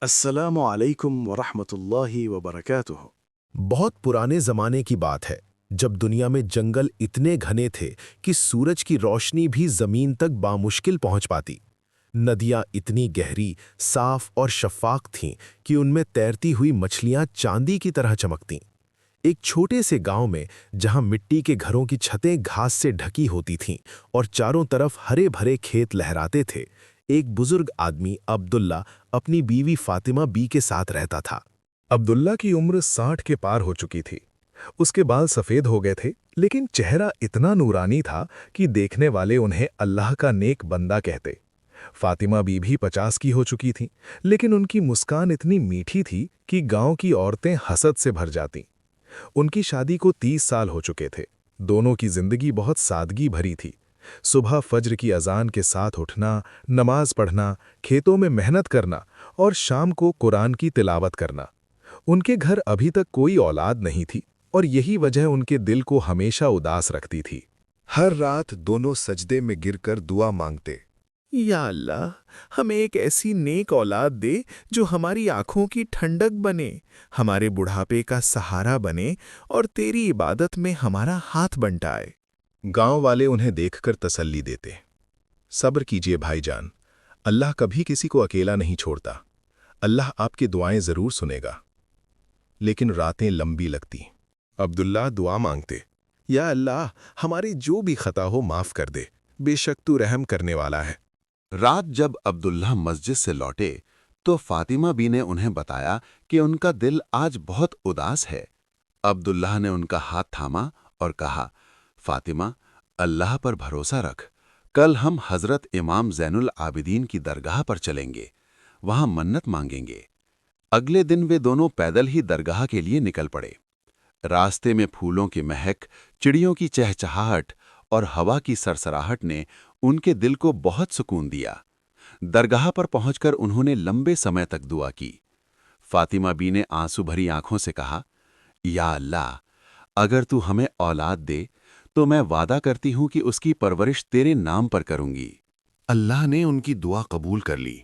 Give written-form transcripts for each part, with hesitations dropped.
अस्सलामु अलैकुम वरहमतुल्लाहि वबरकातुह। बहुत पुराने जमाने की बात है, जब दुनिया में जंगल इतने घने थे कि सूरज की रोशनी भी जमीन तक बामुश्किल पहुंच पाती। नदियां इतनी गहरी, साफ और शफाक थीं कि उनमें तैरती हुई मछलियां चांदी की तरह चमकतीं। एक छोटे से गांव में, जहां मिट्टी के घरों की छतें घास से ढकी होती थीं और चारों तरफ हरे भरे खेत लहराते थे, एक बुजुर्ग आदमी अब्दुल्ला अपनी बीवी फातिमा बी के साथ रहता था। अब्दुल्ला की उम्र 60 के पार हो चुकी थी। उसके बाल सफेद हो गए थे, लेकिन चेहरा इतना नूरानी था कि देखने वाले उन्हें अल्लाह का नेक बंदा कहते। फातिमा बीवी 50 की हो चुकी थीं, लेकिन उनकी मुस्कान इतनी मीठी थी कि गांव की औरतें हसद से भर जातीं। उनकी शादी को 30 साल हो चुके थे। दोनों की जिंदगी बहुत सादगी भरी थी। सुबह फज्र की अजान के साथ उठना, नमाज पढ़ना, खेतों में मेहनत करना और शाम को कुरान की तिलावत करना। उनके घर अभी तक कोई औलाद नहीं थी और यही वजह उनके दिल को हमेशा उदास रखती थी। हर रात दोनों सजदे में गिरकर दुआ मांगते, या अल्लाह, हमें एक ऐसी नेक औलाद दे जो हमारी आंखों की ठंडक बने, हमारे बुढ़ापे का सहारा बने और तेरी इबादत में हमारा हाथ बंटाए। गांव वाले उन्हें देखकर तसल्ली देते, सब्र कीजिए भाईजान, अल्लाह कभी किसी को अकेला नहीं छोड़ता। अल्लाह आपकी दुआएं जरूर सुनेगा। लेकिन रातें लंबी लगती। अब्दुल्ला दुआ मांगते, या अल्लाह, हमारी जो भी खता हो माफ कर दे, बेशक तू रहम करने वाला है। रात जब अब्दुल्लाह मस्जिद से लौटे तो फातिमा बी ने उन्हें बताया कि उनका दिल आज बहुत उदास है। अब्दुल्लाह ने उनका हाथ थामा और कहा, फातिमा, अल्लाह पर भरोसा रख। कल हम हजरत इमाम ज़ैनुल आबिदीन की दरगाह पर चलेंगे, वहां मन्नत मांगेंगे। अगले दिन वे दोनों पैदल ही दरगाह के लिए निकल पड़े। रास्ते में फूलों की महक, चिड़ियों की चहचहाहट और हवा की सरसराहट ने उनके दिल को बहुत सुकून दिया। दरगाह पर पहुंचकर उन्होंने लंबे समय तक दुआ की। फातिमा बी ने आंसू भरी आंखों से कहा, या अल्लाह, अगर तू हमें औलाद दे तो मैं वादा करती हूं कि उसकी परवरिश तेरे नाम पर करूंगी। अल्लाह ने उनकी दुआ कबूल कर ली।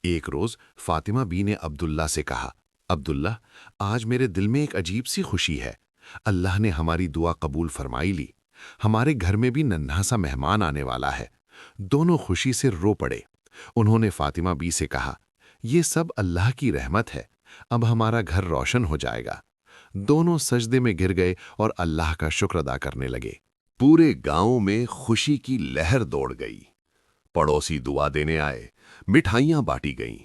एक रोज फातिमा बी ने अब्दुल्ला से कहा, अब्दुल्ला, आज मेरे दिल में एक अजीब सी खुशी है। अल्लाह ने हमारी दुआ कबूल फरमाई ली। हमारे घर में भी नन्हा सा मेहमान आने वाला है। दोनों खुशी से रो पड़े। उन्होंने फातिमा बी से कहा, ये सब अल्लाह की रहमत है, अब हमारा घर रोशन हो जाएगा। दोनों सजदे में गिर गए और अल्लाह का शुक्र अदा करने लगे। पूरे गांव में खुशी की लहर दौड़ गई। पड़ोसी दुआ देने आए, मिठाइयां बांटी गईं।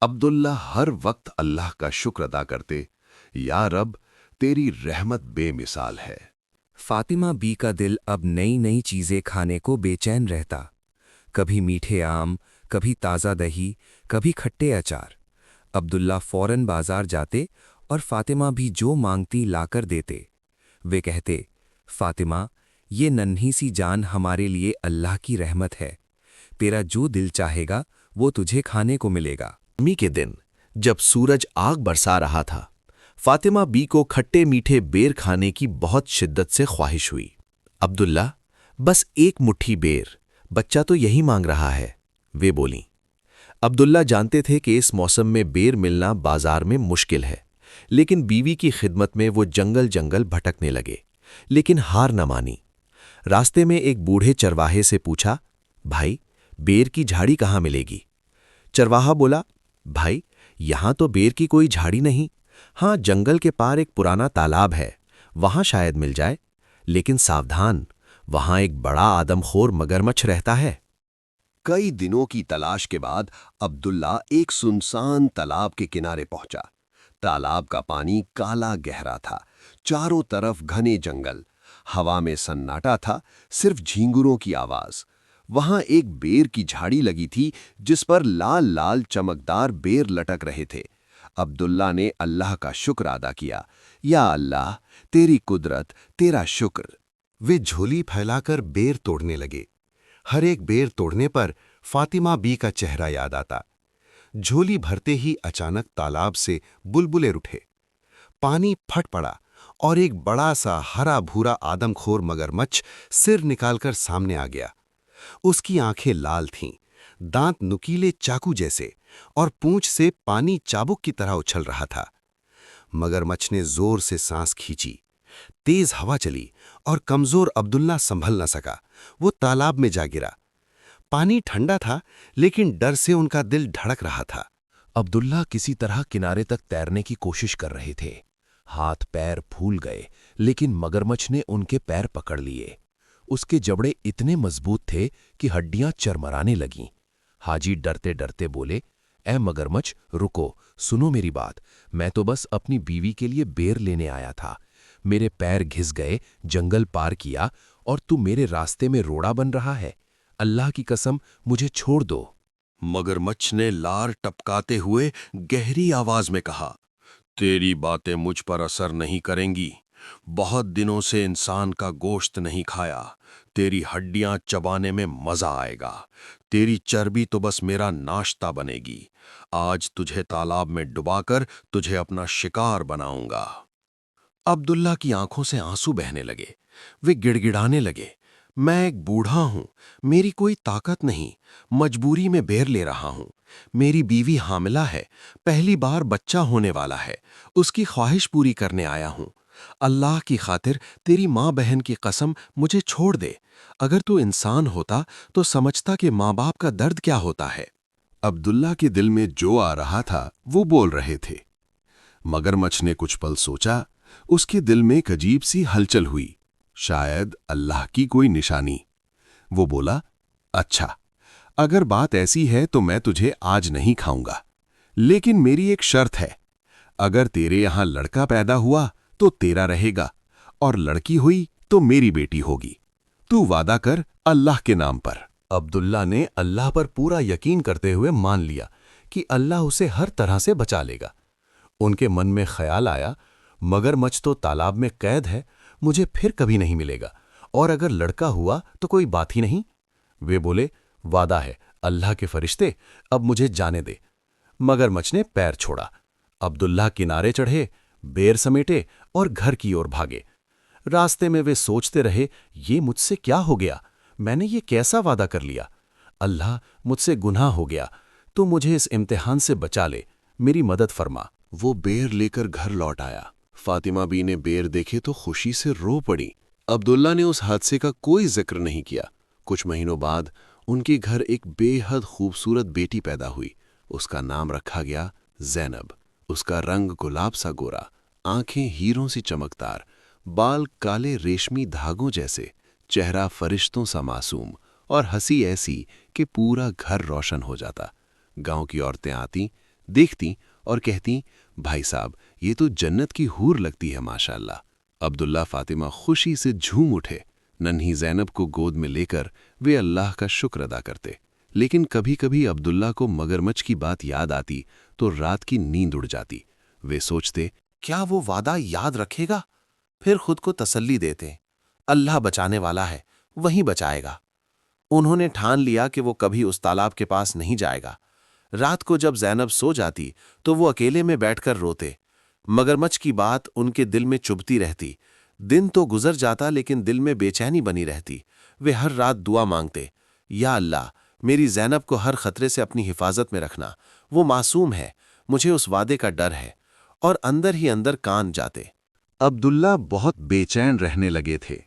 अब्दुल्ला हर वक्त अल्लाह का शुक्र अदा करते, या रब, तेरी रहमत बेमिसाल है। फातिमा बी का दिल अब नई नई चीजें खाने को बेचैन रहता। कभी मीठे आम, कभी ताज़ा दही, कभी खट्टे अचार। अब्दुल्ला फौरन बाजार जाते और फातिमा भी जो मांगती लाकर देते। वे कहते, फातिमा, ये नन्ही सी जान हमारे लिए अल्लाह की रहमत है। तेरा जो दिल चाहेगा वो तुझे खाने को मिलेगा। गर्मी के दिन जब सूरज आग बरसा रहा था, फातिमा बी को खट्टे मीठे बेर खाने की बहुत शिद्दत से ख्वाहिश हुई। अब्दुल्ला, बस एक मुट्ठी बेर, बच्चा तो यही मांग रहा है, वे बोलीं। अब्दुल्ला जानते थे कि इस मौसम में बेर मिलना बाजार में मुश्किल है, लेकिन बीवी की खिदमत में वो जंगल जंगल भटकने लगे, लेकिन हार न मानी। रास्ते में एक बूढ़े चरवाहे से पूछा, भाई, बेर की झाड़ी कहाँ मिलेगी? चरवाहा बोला, भाई, यहां तो बेर की कोई झाड़ी नहीं। हाँ, जंगल के पार एक पुराना तालाब है, वहां शायद मिल जाए, लेकिन सावधान, वहां एक बड़ा आदमखोर मगरमच्छ रहता है। कई दिनों की तलाश के बाद अब्दुल्ला एक सुनसान तालाब के किनारे पहुंचा। तालाब का पानी काला गहरा था, चारों तरफ घने जंगल, हवा में सन्नाटा था, सिर्फ झींगुरों की आवाज। वहां एक बेर की झाड़ी लगी थी जिस पर लाल लाल चमकदार बेर लटक रहे थे। अब्दुल्ला ने अल्लाह का शुक्र अदा किया, या अल्लाह, तेरी कुदरत, तेरा शुक्र। वे झोली फैलाकर बेर तोड़ने लगे। हर एक बेर तोड़ने पर फातिमा बी का चेहरा याद आता। झोली भरते ही अचानक तालाब से बुलबुले उठे। पानी फट पड़ा और एक बड़ा सा हरा भूरा आदमखोर मगरमच्छ सिर निकालकर सामने आ गया। उसकी आंखें लाल थीं, दांत नुकीले चाकू जैसे, और पूंछ से पानी चाबुक की तरह उछल रहा था। मगरमच्छ ने जोर से सांस खींची। तेज हवा चली और कमजोर अब्दुल्ला संभल न सका। वो तालाब में जा गिरा। पानी ठंडा था, लेकिन डर से उनका दिल धड़क रहा था। अब्दुल्ला किसी तरह किनारे तक तैरने की कोशिश कर रहे थे। हाथ पैर फूल गए, लेकिन मगरमच्छ ने उनके पैर पकड़ लिए। उसके जबड़े इतने मजबूत थे कि हड्डियां चरमराने लगीं। हाजी डरते डरते बोले, ए मगरमच्छ, रुको, सुनो मेरी बात। मैं तो बस अपनी बीवी के लिए बेर लेने आया था। मेरे पैर घिस गए, जंगल पार किया, और तू मेरे रास्ते में रोड़ा बन रहा है। अल्लाह की कसम, मुझे छोड़ दो। मगरमच्छ ने लार टपकाते हुए गहरी आवाज में कहा, तेरी बातें मुझ पर असर नहीं करेंगी। बहुत दिनों से इंसान का गोश्त नहीं खाया। तेरी हड्डियां चबाने में मजा आएगा। तेरी चर्बी तो बस मेरा नाश्ता बनेगी। आज तुझे तालाब में डुबाकर तुझे अपना शिकार बनाऊंगा। अब्दुल्ला की आंखों से आंसू बहने लगे। वे गिड़गिड़ाने लगे, मैं एक बूढ़ा हूं, मेरी कोई ताकत नहीं, मजबूरी में बेर ले रहा हूं। मेरी बीवी हामिला है, पहली बार बच्चा होने वाला है, उसकी ख्वाहिश पूरी करने आया हूं। अल्लाह की खातिर तेरी माँ बहन की कसम, मुझे छोड़ दे। अगर तू इंसान होता तो समझता कि माँ बाप का दर्द क्या होता है। अब्दुल्ला के दिल में जो आ रहा था वो बोल रहे थे। मगरमच्छ ने कुछ पल सोचा। उसके दिल में एक अजीब सी हलचल हुई, शायद अल्लाह की कोई निशानी। वो बोला, अच्छा, अगर बात ऐसी है तो मैं तुझे आज नहीं खाऊंगा, लेकिन मेरी एक शर्त है। अगर तेरे यहां लड़का पैदा हुआ तो तेरा रहेगा, और लड़की हुई तो मेरी बेटी होगी। तू वादा कर अल्लाह के नाम पर। अब्दुल्ला ने अल्लाह पर पूरा यकीन करते हुए मान लिया कि अल्लाह उसे हर तरह से बचा लेगा। उनके मन में ख्याल आया, मगरमच्छ तो तालाब में कैद है, मुझे फिर कभी नहीं मिलेगा, और अगर लड़का हुआ तो कोई बात ही नहीं। वे बोले, वादा है अल्लाह के फरिश्ते, अब मुझे जाने दे। मगरमच्छ ने पैर छोड़ा। अब्दुल्ला किनारे चढ़े, बेर समेटे और घर की ओर भागे। रास्ते में वे सोचते रहे, ये मुझसे क्या हो गया, मैंने ये कैसा वादा कर लिया। अल्लाह, मुझसे गुनाह हो गया, तो मुझे इस इम्तिहान से बचा ले, मेरी मदद फरमा। वो बेर लेकर घर लौट आया। फातिमा बी ने बेर देखे तो खुशी से रो पड़ी। अब्दुल्ला ने उस हादसे का कोई जिक्र नहीं किया। कुछ महीनों बाद उनके घर एक बेहद खूबसूरत बेटी पैदा हुई। उसका नाम रखा गया ज़ैनब। उसका रंग गुलाब सा गोरा, आंखें हीरों सी चमकदार, बाल काले रेशमी धागों जैसे, चेहरा फरिश्तों सा मासूम, और हंसी ऐसी कि पूरा घर रोशन हो जाता। गांव की औरतें आती, देखती और कहती, भाई साहब, ये तो जन्नत की हूर लगती है माशाअल्लाह। अब्दुल्ला फातिमा खुशी से झूम उठे। नन्ही ज़ैनब को गोद में लेकर वे अल्लाह का शुक्र अदा करते। लेकिन कभी कभी अब्दुल्ला को मगरमच्छ की बात याद आती तो रात की नींद उड़ जाती। वे सोचते, क्या वो वादा याद रखेगा? फिर खुद को तसल्ली देते, अल्लाह बचाने वाला है, वहीं बचाएगा। उन्होंने ठान लिया कि वो कभी उस तालाब के पास नहीं जाएगा। रात को जब ज़ैनब सो जाती तो वो अकेले में बैठकर रोते। मगरमच्छ की बात उनके दिल में चुभती रहती। दिन तो गुजर जाता, लेकिन दिल में बेचैनी बनी रहती। वे हर रात दुआ मांगते, या अल्लाह, मेरी ज़ैनब को हर खतरे से अपनी हिफाजत में रखना, वो मासूम है, मुझे उस वादे का डर है। और अंदर ही अंदर कान जाते। अब्दुल्ला बहुत बेचैन रहने लगे थे।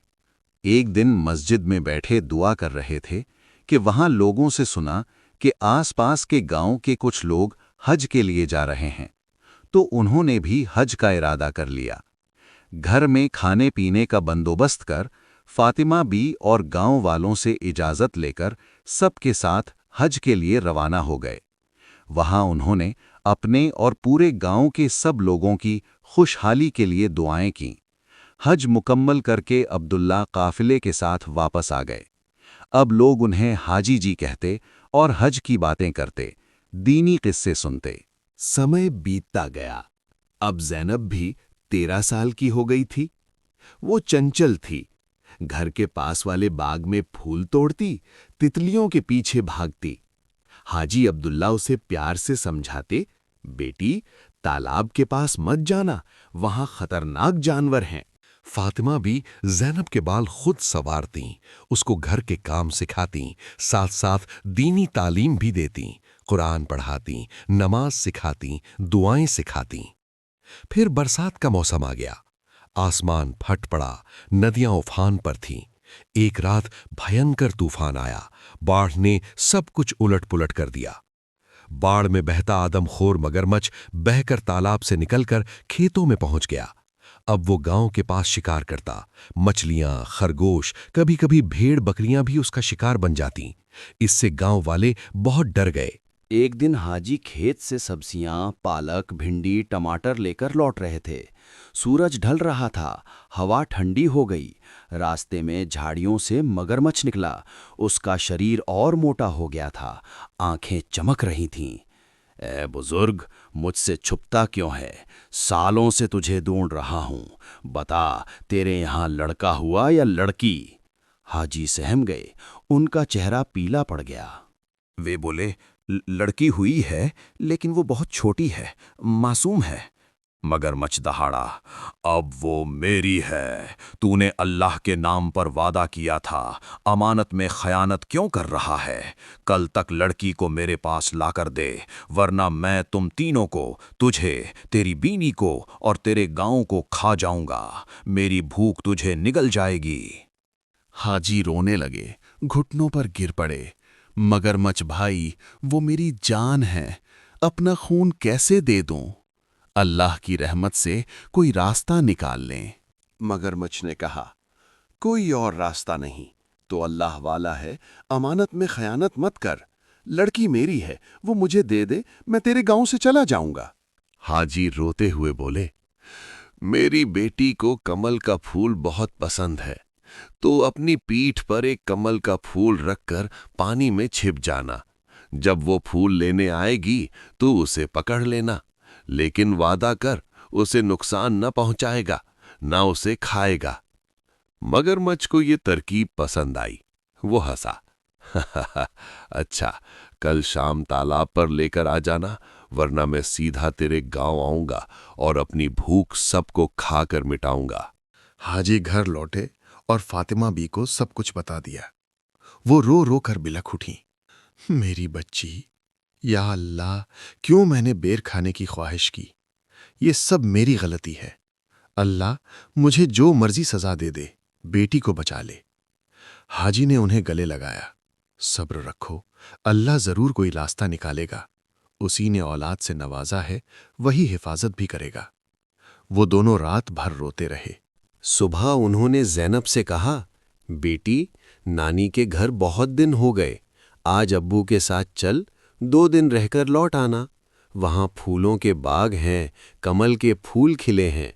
एक दिन मस्जिद में बैठे दुआ कर रहे थे कि वहां लोगों से सुना कि आसपास के गांव के कुछ लोग हज के लिए जा रहे हैं, तो उन्होंने भी हज का इरादा कर लिया। घर में खाने पीने का बंदोबस्त कर फातिमा बी और गांव वालों से इजाज़त लेकर सबके साथ हज के लिए रवाना हो गए। वहां उन्होंने अपने और पूरे गांव के सब लोगों की खुशहाली के लिए दुआएं कीं। हज मुकम्मल करके अब्दुल्ला काफिले के साथ वापस आ गए। अब लोग उन्हें हाजी जी कहते और हज की बातें करते, दीनी किस्से सुनते। समय बीतता गया। अब ज़ैनब भी 13 साल की हो गई थी। वो चंचल थी। घर के पास वाले बाग में फूल तोड़ती, तितलियों के पीछे भागती। हाजी अब्दुल्ला उसे प्यार से समझाते, बेटी, तालाब के पास मत जाना, वहां खतरनाक जानवर हैं। फातिमा भी ज़ैनब के बाल खुद संवारती, उसको घर के काम सिखाती, साथ साथ दीनी तालीम भी देती। कुरान पढ़ाती, नमाज सिखाती, दुआएं सिखाती। फिर बरसात का मौसम आ गया। आसमान फट पड़ा, नदियां उफान पर थीं। एक रात भयंकर तूफान आया, बाढ़ ने सब कुछ उलट-पुलट कर दिया। बाढ़ में बहता आदमखोर मगरमच्छ बहकर तालाब से निकलकर खेतों में पहुंच गया। अब वो गांव के पास शिकार करता। मछलियां, खरगोश, कभी-कभी भेड़ बकरियां भी उसका शिकार बन जातीं। इससे गांव वाले बहुत डर गए। एक दिन हाजी खेत से सब्जियां, पालक, भिंडी, टमाटर लेकर लौट रहे थे। सूरज ढल रहा था, हवा ठंडी हो गई। रास्ते में झाड़ियों से मगरमच्छ निकला। उसका शरीर और मोटा हो गया था, आंखें चमक रही थीं। ए बुजुर्ग, मुझसे छुपता क्यों है? सालों से तुझे ढूंढ रहा हूं। बता, तेरे यहाँ लड़का हुआ या लड़की? हाजी सहम गए, उनका चेहरा पीला पड़ गया। वे बोले, लड़की हुई है, लेकिन वो बहुत छोटी है, मासूम है। मगरमच्छ दहाड़ा, अब वो मेरी है। तूने अल्लाह के नाम पर वादा किया था, अमानत में खयानत क्यों कर रहा है? कल तक लड़की को मेरे पास लाकर दे, वरना मैं तुम तीनों को, तुझे, तेरी बीनी को और तेरे गांव को खा जाऊंगा। मेरी भूख तुझे निगल जाएगी। हाजी रोने लगे, घुटनों पर गिर पड़े। मगरमच्छ भाई, वो मेरी जान है, अपना खून कैसे दे दूं? अल्लाह की रहमत से कोई रास्ता निकाल लें। मगरमच्छ ने कहा, कोई और रास्ता नहीं तो अल्लाह वाला है, अमानत में खयानत मत कर। लड़की मेरी है, वो मुझे दे दे, मैं तेरे गांव से चला जाऊंगा। हाजी रोते हुए बोले, मेरी बेटी को कमल का फूल बहुत पसंद है, तो अपनी पीठ पर एक कमल का फूल रखकर पानी में छिप जाना। जब वो फूल लेने आएगी तो उसे पकड़ लेना, लेकिन वादा कर उसे नुकसान न पहुंचाएगा, न उसे खाएगा। मगरमच्छ को ये तरकीब पसंद आई। वो हंसा, अच्छा, कल शाम तालाब पर लेकर आ जाना, वरना मैं सीधा तेरे गांव आऊंगा और अपनी भूख सबको खाकर मिटाऊंगा। हाजी घर लौटे और फातिमा बी को सब कुछ बता दिया। वो रो रो कर बिलख उठी, मेरी बच्ची, या अल्लाह, क्यों मैंने बेर खाने की ख्वाहिश की? ये सब मेरी गलती है। अल्लाह मुझे जो मर्जी सजा दे दे, बेटी को बचा ले। हाजी ने उन्हें गले लगाया, सब्र रखो, अल्लाह जरूर कोई रास्ता निकालेगा। उसी ने औलाद से नवाजा है, वही हिफाजत भी करेगा। वो दोनों रात भर रोते रहे। सुबह उन्होंने ज़ैनब से कहा, बेटी, नानी के घर बहुत दिन हो गए, आज अब्बू के साथ चल, 2 दिन रहकर लौट आना। वहां फूलों के बाग हैं, कमल के फूल खिले हैं।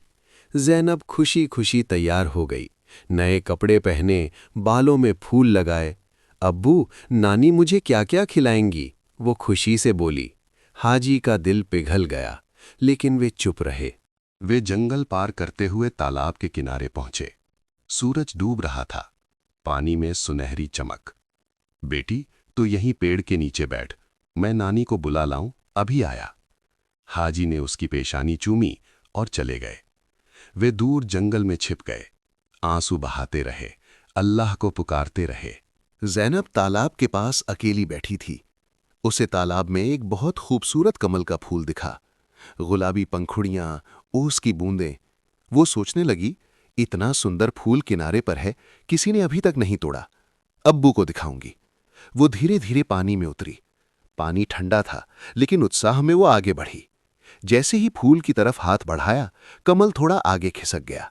ज़ैनब खुशी खुशी तैयार हो गई, नए कपड़े पहने, बालों में फूल लगाए। अब्बू, नानी मुझे क्या क्या खिलाएंगी? वो खुशी से बोली। हाजी का दिल पिघल गया, लेकिन वे चुप रहे। वे जंगल पार करते हुए तालाब के किनारे पहुंचे। सूरज डूब रहा था, पानी में सुनहरी चमक। बेटी, तू यहीं पेड़ के नीचे बैठ, मैं नानी को बुला लाऊं, अभी आया। हाजी ने उसकी पेशानी चूमी और चले गए। वे दूर जंगल में छिप गए, आंसू बहाते रहे, अल्लाह को पुकारते रहे। ज़ैनब तालाब के पास अकेली बैठी थी। उसे तालाब में एक बहुत खूबसूरत कमल का फूल दिखा, गुलाबी पंखुड़ियां, ओस की बूंदें। वो सोचने लगी, इतना सुंदर फूल किनारे पर है, किसी ने अभी तक नहीं तोड़ा, अब्बू को दिखाऊंगी। वो धीरे धीरे पानी में उतरी। पानी ठंडा था, लेकिन उत्साह में वो आगे बढ़ी। जैसे ही फूल की तरफ हाथ बढ़ाया, कमल थोड़ा आगे खिसक गया।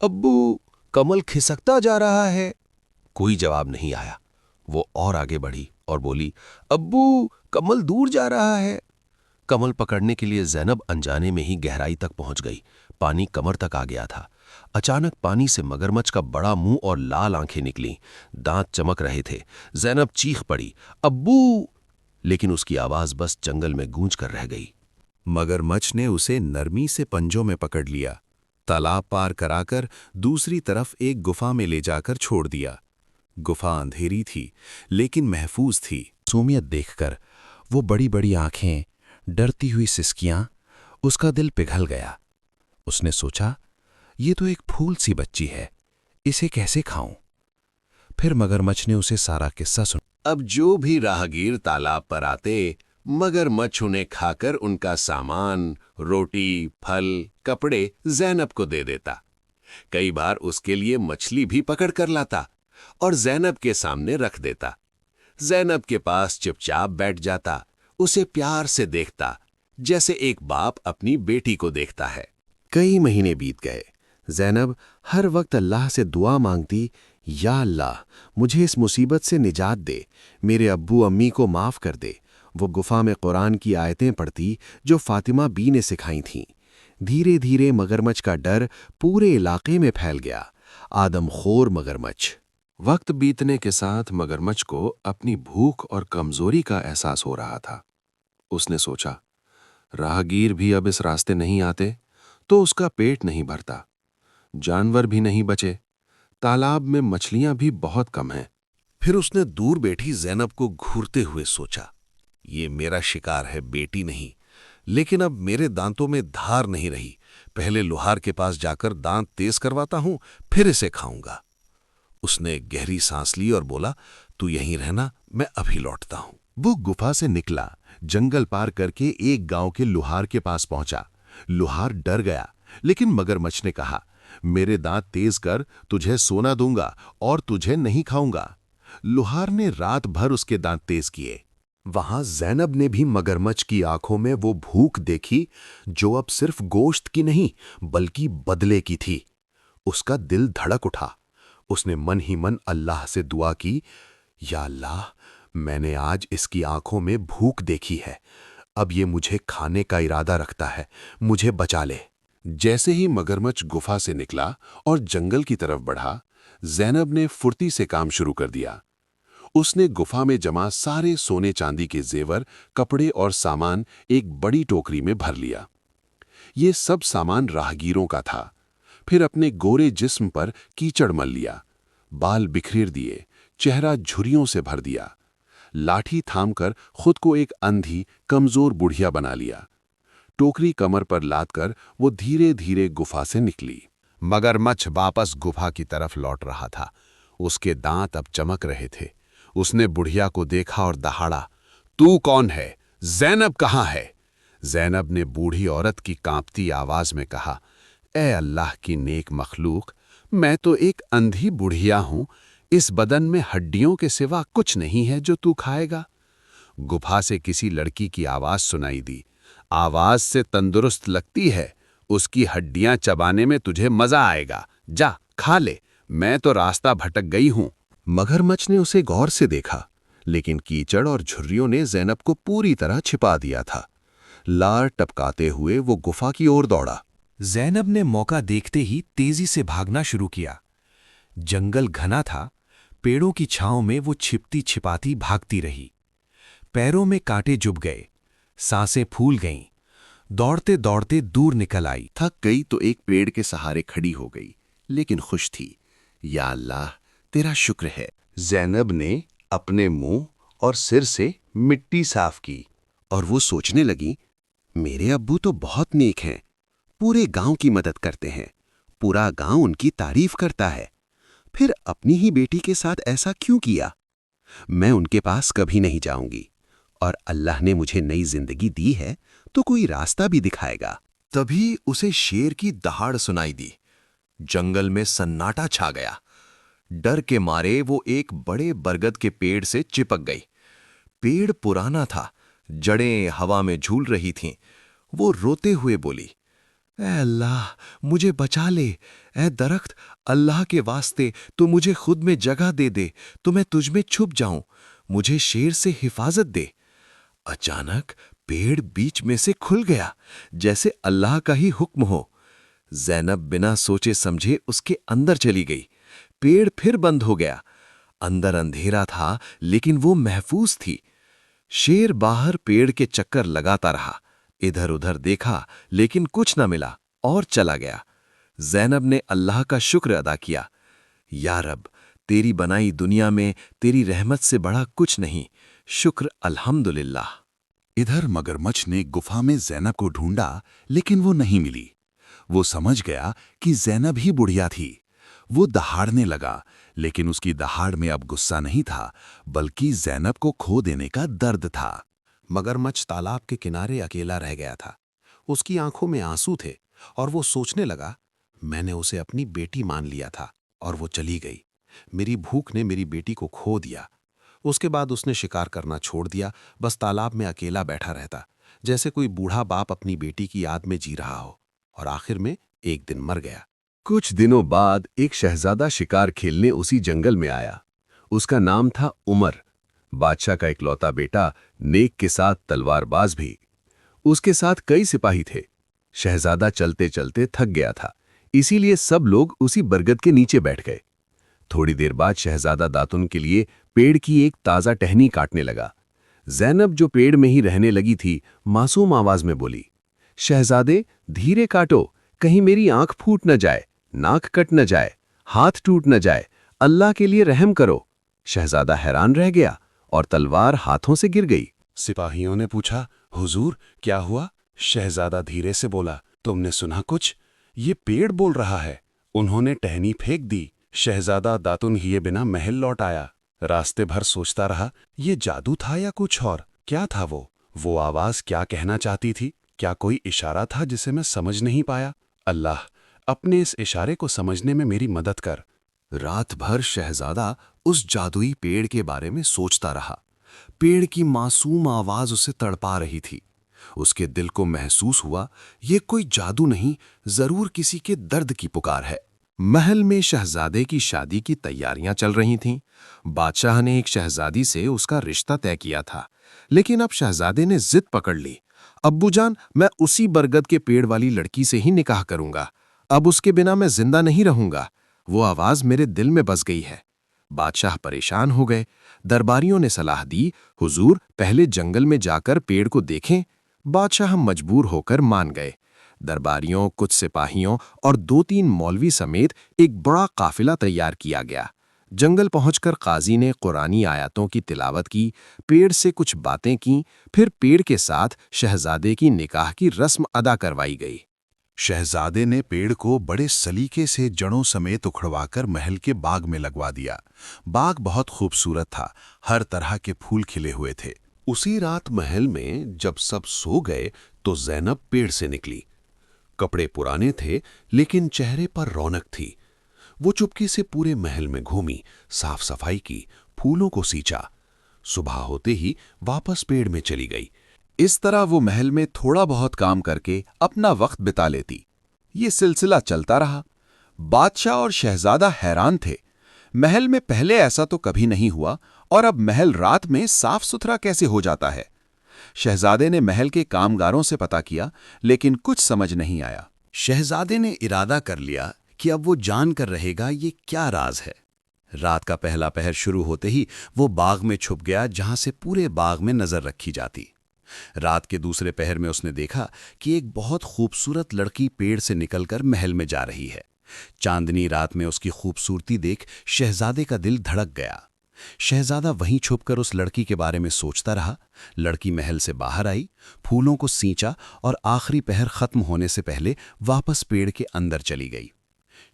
अब्बू, कमल खिसकता जा रहा है। कोई जवाब नहीं आया। वो और आगे बढ़ी और बोली, अब्बू, कमल दूर जा रहा है। कमल पकड़ने के लिए ज़ैनब अनजाने में ही गहराई तक पहुंच गई। पानी कमर तक आ गया था। अचानक पानी से मगरमच्छ का बड़ा मुंह और लाल आंखें निकलीं, दांत चमक रहे थे। ज़ैनब चीख पड़ी, अब्बू! लेकिन उसकी आवाज बस जंगल में गूंज कर रह गई। मगरमच्छ ने उसे नरमी से पंजों में पकड़ लिया, तालाब पार कराकर दूसरी तरफ एक गुफा में ले जाकर छोड़ दिया। गुफा अंधेरी थी, लेकिन महफूज थी। सूमियत देखकर, वो बड़ी बड़ी आंखें, डरती हुई सिसकियां, उसका दिल पिघल गया। उसने सोचा, ये तो एक फूल सी बच्ची है, इसे कैसे खाऊं? फिर मगरमच्छ ने उसे सारा किस्सा सुना। अब जो भी राहगीर तालाब पर आते, मगरमच्छ उन्हें खाकर उनका सामान, रोटी, फल, कपड़े ज़ैनब को दे देता। कई बार उसके लिए मछली भी पकड़ कर लाता और ज़ैनब के सामने रख देता। ज़ैनब के पास चुपचाप बैठ जाता, उसे प्यार से देखता, जैसे एक बाप अपनी बेटी को देखता है। कई महीने बीत गए। ज़ैनब हर वक्त अल्लाह से दुआ मांगती, या अल्लाह मुझे इस मुसीबत से निजात दे, मेरे अब्बू अम्मी को माफ़ कर दे। वो गुफा में कुरान की आयतें पढ़ती जो फातिमा बी ने सिखाई थीं। धीरे धीरे मगरमच्छ का डर पूरे इलाके में फैल गया। आदमखोर मगरमच्छ। वक्त बीतने के साथ मगरमच्छ को अपनी भूख और कमजोरी का एहसास हो रहा था। उसने सोचा, राहगीर भी अब इस रास्ते नहीं आते तो उसका पेट नहीं भरता, जानवर भी नहीं बचे, तालाब में मछलियां भी बहुत कम हैं। फिर उसने दूर बैठी ज़ैनब को घूरते हुए सोचा, ये मेरा शिकार है, बेटी नहीं। लेकिन अब मेरे दांतों में धार नहीं रही। पहले लोहार के पास जाकर दांत तेज करवाता हूं, फिर इसे खाऊंगा। उसने गहरी सांस ली और बोला, तू यहीं रहना, मैं अभी लौटता हूं। वो गुफा से निकला, जंगल पार करके एक गांव के लोहार के पास पहुंचा। लोहार डर गया, लेकिन मगरमच्छ ने कहा, मेरे दांत तेज कर, तुझे सोना दूंगा और तुझे नहीं खाऊंगा। लोहार ने रात भर उसके दांत तेज किए। वहां ज़ैनब ने भी मगरमच्छ की आंखों में वो भूख देखी जो अब सिर्फ गोश्त की नहीं बल्कि बदले की थी। उसका दिल धड़क उठा। उसने मन ही मन अल्लाह से दुआ की, या अल्लाह, मैंने आज इसकी आंखों में भूख देखी है, अब ये मुझे खाने का इरादा रखता है, मुझे बचा ले। जैसे ही मगरमच्छ गुफा से निकला और जंगल की तरफ बढ़ा, ज़ैनब ने फुर्ती से काम शुरू कर दिया। उसने गुफा में जमा सारे सोने चांदी के जेवर, कपड़े और सामान एक बड़ी टोकरी में भर लिया। ये सब सामान राहगीरों का था। फिर अपने गोरे जिस्म पर कीचड़ मल लिया, बाल बिखेर दिए, चेहरा झुर्रियों से भर दिया। लाठी थामकर खुद को एक अंधी, कमजोर बुढ़िया बना लिया। टोकरी कमर पर लादकर वो धीरे धीरे गुफा से निकली। मगरमच्छ वापस गुफा की तरफ लौट रहा था। उसके दांत अब चमक रहे थे। उसने बुढ़िया को देखा और दहाड़ा, तू कौन है? ज़ैनब कहाँ है? ज़ैनब ने बूढ़ी औरत की कांपती आवाज में कहा, ए अल्लाह की नेक मखलूक, मैं तो एक अंधी बुढ़िया हूं। इस बदन में हड्डियों के सिवा कुछ नहीं है जो तू खाएगा। गुफा से किसी लड़की की आवाज सुनाई दी। आवाज से तंदुरुस्त लगती है, उसकी हड्डियां चबाने में तुझे मजा आएगा, जा खा ले, मैं तो रास्ता भटक गई हूं। मगरमच्छ ने उसे गौर से देखा, लेकिन कीचड़ और झुर्रियों ने ज़ैनब को पूरी तरह छिपा दिया था। लार टपकाते हुए वो गुफा की ओर दौड़ा। ज़ैनब ने मौका देखते ही तेजी से भागना शुरू किया। जंगल घना था, पेड़ों की छांव में वो छिपती छिपाती भागती रही। पैरों में कांटे चुभ गए, सांसें फूल गईं। दौड़ते दौड़ते दूर निकल आई। थक गई तो एक पेड़ के सहारे खड़ी हो गई, लेकिन खुश थी। या अल्लाह, तेरा शुक्र है। ज़ैनब ने अपने मुंह और सिर से मिट्टी साफ की और वो सोचने लगी, मेरे अब्बू तो बहुत नेक हैं, पूरे गांव की मदद करते हैं, पूरा गांव उनकी तारीफ करता है। फिर अपनी ही बेटी के साथ ऐसा क्यों किया? मैं उनके पास कभी नहीं जाऊंगी, और अल्लाह ने मुझे नई जिंदगी दी है तो कोई रास्ता भी दिखाएगा। तभी उसे शेर की दहाड़ सुनाई दी। जंगल में सन्नाटा छा गया। डर के मारे वो एक बड़े बरगद के पेड़ से चिपक गई। पेड़ पुराना था, जड़ें हवा में झूल रही थीं। वो रोते हुए बोली, ऐ अल्लाह, मुझे बचा ले। ऐ दरख्त, अल्लाह के वास्ते तू मुझे खुद में जगह दे दे तो मैं तुझ में छुप जाऊं। मुझे शेर से हिफाजत दे। अचानक पेड़ बीच में से खुल गया, जैसे अल्लाह का ही हुक्म हो। ज़ैनब बिना सोचे समझे उसके अंदर चली गई। पेड़ फिर बंद हो गया। अंदर अंधेरा था, लेकिन वो महफूज थी। शेर बाहर पेड़ के चक्कर लगाता रहा। इधर उधर देखा, लेकिन कुछ न मिला और चला गया। ज़ैनब ने अल्लाह का शुक्र अदा किया। या रब, तेरी बनाई दुनिया में तेरी रहमत से बड़ा कुछ नहीं। शुक्र अल्हम्दुलिल्लाह। इधर मगरमच्छ ने गुफा में ज़ैनब को ढूंढा, लेकिन वो नहीं मिली। वो समझ गया कि ज़ैनब ही बुढ़िया थी। वो दहाड़ने लगा, लेकिन उसकी दहाड़ में अब गुस्सा नहीं था, बल्कि ज़ैनब को खो देने का दर्द था। मगरमच्छ तालाब के किनारे अकेला रह गया था। उसकी आंखों में आंसू थे और वो सोचने लगा, मैंने उसे अपनी बेटी मान लिया था और वो चली गई। मेरी भूख ने मेरी बेटी को खो दिया। उसके बाद उसने शिकार करना छोड़ दिया, बस तालाब में अकेला बैठा रहता, जैसे कोई बूढ़ा बाप अपनी बेटी की याद में जी रहा हो, और आखिर में एक दिन मर गया। कुछ दिनों बाद एक शहजादा शिकार खेलने उसी जंगल में आया। उसका नाम था उमर, बादशाह का इकलौता बेटा, नेक के साथ तलवारबाज भी। उसके साथ कई सिपाही थे। शहजादा चलते चलते थक गया था, इसीलिए सब लोग उसी बरगद के नीचे बैठ गए। थोड़ी देर बाद शहजादा दातुन के लिए पेड़ की एक ताज़ा टहनी काटने लगा। ज़ैनब, जो पेड़ में ही रहने लगी थी, मासूम आवाज में बोली, शहजादे धीरे काटो, कहीं मेरी आंख फूट न जाए, नाक कट न जाए, हाथ टूट न जाए, अल्लाह के लिए रहम करो। शहजादा हैरान रह गया और तलवार हाथों से गिर गई। सिपाहियों ने पूछा, हुजूर क्या हुआ? शहजादा धीरे से बोला, तुमने सुना कुछ? ये पेड़ बोल रहा है। उन्होंने टहनी फेंक दी। शहजादा दातुन हिए बिना महल लौट आया। रास्ते भर सोचता रहा, ये जादू था या कुछ और? क्या था वो आवाज क्या कहना चाहती थी? क्या कोई इशारा था जिसे मैं समझ नहीं पाया? अल्लाह, अपने इस इशारे को समझने में मेरी मदद कर। रात भर शहजादा उस जादुई पेड़ के बारे में सोचता रहा। पेड़ की मासूम आवाज उसे तड़पा रही थी। उसके दिल को महसूस हुआ, ये कोई जादू नहीं, जरूर किसी के दर्द की पुकार है। महल में शहजादे की शादी की तैयारियां चल रही थीं। बादशाह ने एक शहजादी से उसका रिश्ता तय किया था, लेकिन अब शहजादे ने जिद पकड़ ली। अब्बूजान, मैं उसी बरगद के पेड़ वाली लड़की से ही निकाह करूंगा। अब उसके बिना मैं जिंदा नहीं रहूंगा। वो आवाज मेरे दिल में बस गई है। बादशाह परेशान हो गए। दरबारियों ने सलाह दी, हुजूर पहले जंगल में जाकर पेड़ को देखें। बादशाह मजबूर होकर मान गए। दरबारियों, कुछ सिपाहियों और 2-3 मौलवी समेत एक बड़ा काफिला तैयार किया गया। जंगल पहुंचकर काजी ने कुरानी आयतों की तिलावत की, पेड़ से कुछ बातें की, फिर पेड़ के साथ शहजादे की निकाह की रस्म अदा करवाई गई। शहजादे ने पेड़ को बड़े सलीके से जड़ों समेत उखड़वाकर महल के बाग में लगवा दिया। बाग बहुत खूबसूरत था, हर तरह के फूल खिले हुए थे। उसी रात महल में जब सब सो गए तो ज़ैनब पेड़ से निकली। कपड़े पुराने थे, लेकिन चेहरे पर रौनक थी। वो चुपके से पूरे महल में घूमी, साफ सफाई की, फूलों को सींचा। सुबह होते ही वापस पेड़ में चली गई। इस तरह वो महल में थोड़ा बहुत काम करके अपना वक्त बिता लेती। ये सिलसिला चलता रहा। बादशाह और शहजादा हैरान थे। महल में पहले ऐसा तो कभी नहीं हुआ, और अब महल रात में साफ सुथरा कैसे हो जाता है? शहजादे ने महल के कामगारों से पता किया, लेकिन कुछ समझ नहीं आया। शहजादे ने इरादा कर लिया कि अब वो जान कर रहेगा ये क्या राज है। रात का पहला पहर शुरू होते ही वो बाग में छुप गया, जहां से पूरे बाग में नजर रखी जाती। रात के दूसरे पहर में उसने देखा कि एक बहुत खूबसूरत लड़की पेड़ से निकलकर महल में जा रही है। चांदनी रात में उसकी खूबसूरती देख शहजादे का दिल धड़क गया। शहजादा वहीं छुपकर उस लड़की के बारे में सोचता रहा। लड़की महल से बाहर आई, फूलों को सींचा और आखिरी पहर खत्म होने से पहले वापस पेड़ के अंदर चली गई।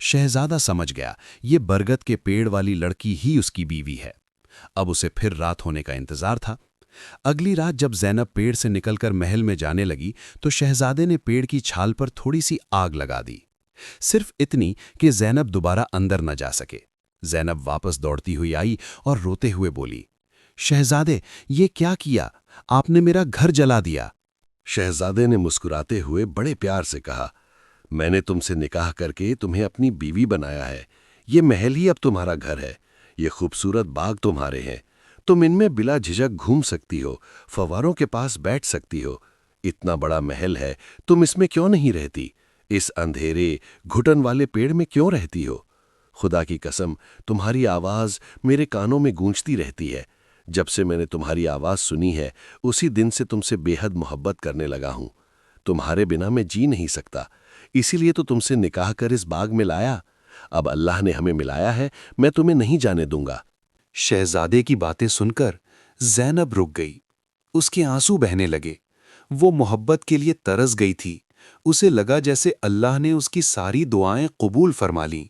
शहजादा समझ गया ये बरगद के पेड़ वाली लड़की ही उसकी बीवी है। अब उसे फिर रात होने का इंतजार था। अगली रात जब ज़ैनब पेड़ से निकलकर महल में जाने लगी तो शहजादे ने पेड़ की छाल पर थोड़ी सी आग लगा दी, सिर्फ इतनी कि ज़ैनब दोबारा अंदर न जा सके। ज़ैनब वापस दौड़ती हुई आई और रोते हुए बोली, शहजादे ये क्या किया? आपने मेरा घर जला दिया। शहजादे ने मुस्कुराते हुए बड़े प्यार से कहा, मैंने तुमसे निकाह करके तुम्हें अपनी बीवी बनाया है। ये महल ही अब तुम्हारा घर है। ये खूबसूरत बाग तुम्हारे हैं। तुम इनमें बिला झिझक घूम सकती हो, फव्वारों के पास बैठ सकती हो। इतना बड़ा महल है, तुम इसमें क्यों नहीं रहती? इस अंधेरे घुटन वाले पेड़ में क्यों रहती हो? खुदा की कसम, तुम्हारी आवाज़ मेरे कानों में गूंजती रहती है। जब से मैंने तुम्हारी आवाज़ सुनी है, उसी दिन से तुमसे बेहद मोहब्बत करने लगा हूँ। तुम्हारे बिना मैं जी नहीं सकता, इसीलिए तो तुमसे निकाह कर इस बाग में लाया। अब अल्लाह ने हमें मिलाया है, मैं तुम्हें नहीं जाने दूंगा। शहजादे की बातें सुनकर ज़ैनब रुक गई। उसके आंसू बहने लगे। वो मोहब्बत के लिए तरस गई थी। उसे लगा जैसे अल्लाह ने उसकी सारी दुआएं कबूल फरमा लीं।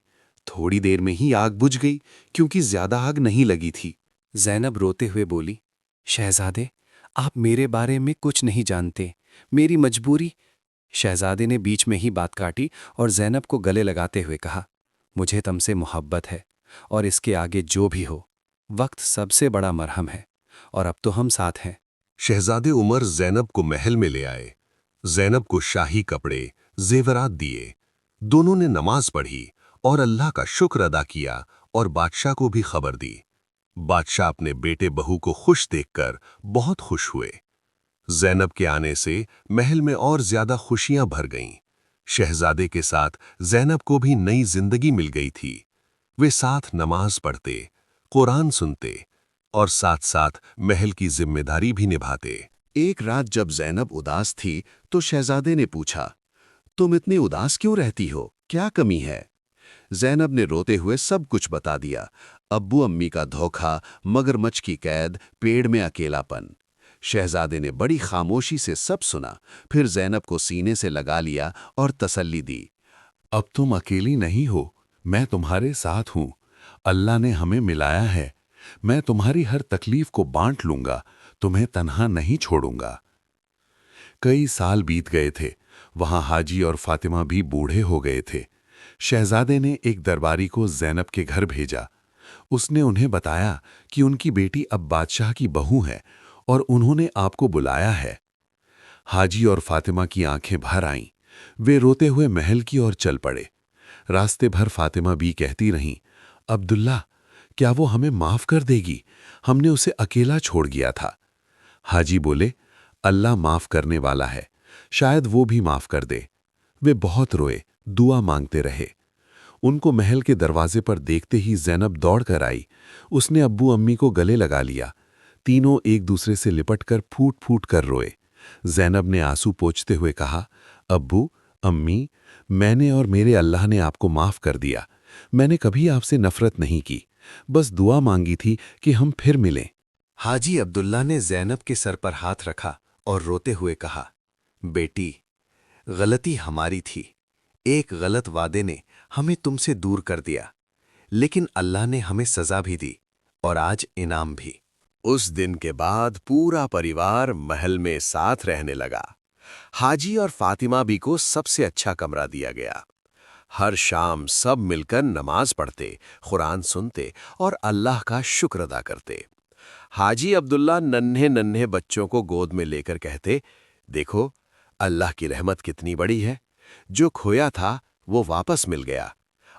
थोड़ी देर में ही आग बुझ गई, क्योंकि ज्यादा आग नहीं लगी थी। ज़ैनब रोते हुए बोली, शहजादे आप मेरे बारे में कुछ नहीं जानते, मेरी मजबूरी। शहजादे ने बीच में ही बात काटी और ज़ैनब को गले लगाते हुए कहा, मुझे तुमसे मोहब्बत है, और इसके आगे जो भी हो, वक्त सबसे बड़ा मरहम है, और अब तो हम साथ हैं। शहजादे उमर ज़ैनब को महल में ले आए। ज़ैनब को शाही कपड़े, जेवरात दिए। दोनों ने नमाज पढ़ी और अल्लाह का शुक्र अदा किया और बादशाह को भी खबर दी। बादशाह अपने बेटे बहू को खुश देखकर बहुत खुश हुए। ज़ैनब के आने से महल में और ज्यादा खुशियां भर गईं। शहजादे के साथ ज़ैनब को भी नई जिंदगी मिल गई थी। वे साथ नमाज पढ़ते, कुरान सुनते और साथ साथ महल की जिम्मेदारी भी निभाते। एक रात जब ज़ैनब उदास थी तो शहजादे ने पूछा, तुम इतनी उदास क्यों रहती हो, क्या कमी है? ज़ैनब ने रोते हुए सब कुछ बता दिया। अब्बू अम्मी का धोखा, मगरमच्छ की कैद, पेड़ में अकेलापन। शहजादे ने बड़ी खामोशी से सब सुना, फिर ज़ैनब को सीने से लगा लिया और तसल्ली दी। अब तुम अकेली नहीं हो, मैं तुम्हारे साथ हूं। अल्लाह ने हमें मिलाया है। मैं तुम्हारी हर तकलीफ को बांट लूंगा, तुम्हें तन्हा नहीं छोड़ूंगा। कई साल बीत गए थे। वहां हाजी और फातिमा भी बूढ़े हो गए थे। शहजादे ने एक दरबारी को ज़ैनब के घर भेजा। उसने उन्हें बताया कि उनकी बेटी अब बादशाह की बहू है और उन्होंने आपको बुलाया है। हाजी और फातिमा की आंखें भर आईं। वे रोते हुए महल की ओर चल पड़े। रास्ते भर फातिमा भी कहती रहीं, अब्दुल्ला, क्या वो हमें माफ कर देगी? हमने उसे अकेला छोड़ गया था। हाजी बोले, अल्लाह माफ करने वाला है, शायद वो भी माफ कर दे। वे बहुत रोए, दुआ मांगते रहे। उनको महल के दरवाजे पर देखते ही ज़ैनब दौड़ कर आई। उसने अब्बू अम्मी को गले लगा लिया। तीनों एक दूसरे से लिपटकर फूट फूट कर रोए। ज़ैनब ने आंसू पोंछते हुए कहा, अब्बू अम्मी, मैंने और मेरे अल्लाह ने आपको माफ कर दिया। मैंने कभी आपसे नफरत नहीं की, बस दुआ मांगी थी कि हम फिर मिलें। हाजी अब्दुल्ला ने ज़ैनब के सर पर हाथ रखा और रोते हुए कहा, बेटी, गलती हमारी थी। एक गलत वादे ने हमें तुमसे दूर कर दिया, लेकिन अल्लाह ने हमें सजा भी दी और आज इनाम भी। उस दिन के बाद पूरा परिवार महल में साथ रहने लगा। हाजी और फातिमा भी को सबसे अच्छा कमरा दिया गया। हर शाम सब मिलकर नमाज पढ़ते, कुरान सुनते और अल्लाह का शुक्र अदा करते। हाजी अब्दुल्ला नन्हे नन्हे बच्चों को गोद में लेकर कहते, देखो अल्लाह की रहमत कितनी बड़ी है। जो खोया था वो वापस मिल गया,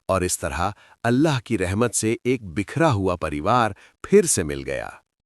और इस तरह अल्लाह की रहमत से एक बिखरा हुआ परिवार फिर से मिल गया।